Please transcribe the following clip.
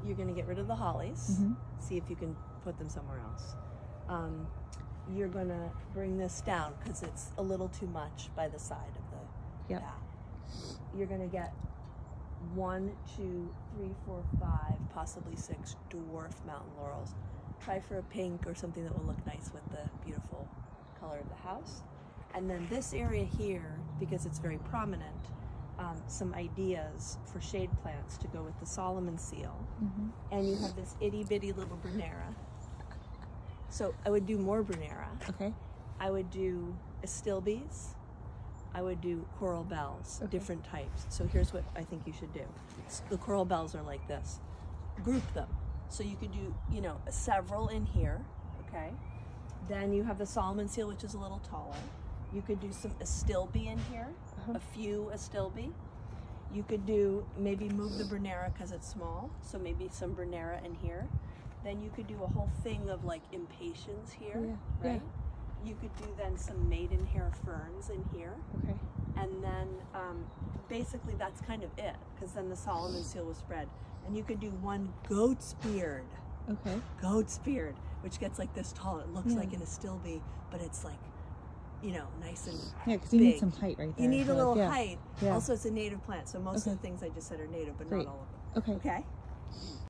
you're going to get rid of the hollies. Mm-hmm. See if you can put them somewhere else. You're going to bring this down because it's a little too much by the side of the path. You're going to get 1, 2, 3, 4, 5, possibly 6 dwarf mountain laurels. Try for a pink or something that will look nice with the beautiful color of the house. And then this area here, because it's very prominent, some ideas for shade plants to go with the Solomon seal. Mm-hmm. And you have this itty bitty little Brunnera. So I would do more Brunnera. Okay. I would do astilbes. I would do coral bells, different types. So here's what I think you should do. The coral bells are like this. Group them. So you could do, you know, several in here, okay? Then you have the Solomon seal, which is a little taller. You could do some astilbe in here, a few astilbe. You could do, maybe move the Brunnera because it's small, so maybe some Brunnera in here. Then you could do a whole thing of like impatiens here, right? You could do then some maidenhair ferns in here. Okay. And then basically that's kind of it, because then the Solomon seal was spread. And you could do one goat's beard. Okay. Goat's beard, which gets like this tall. It looks like an astilbe, but it's like, you know, nice and because you need some height right there. You need a little height. Yeah. Also, it's a native plant, so most of the things I just said are native, but not all of them. Okay. Okay?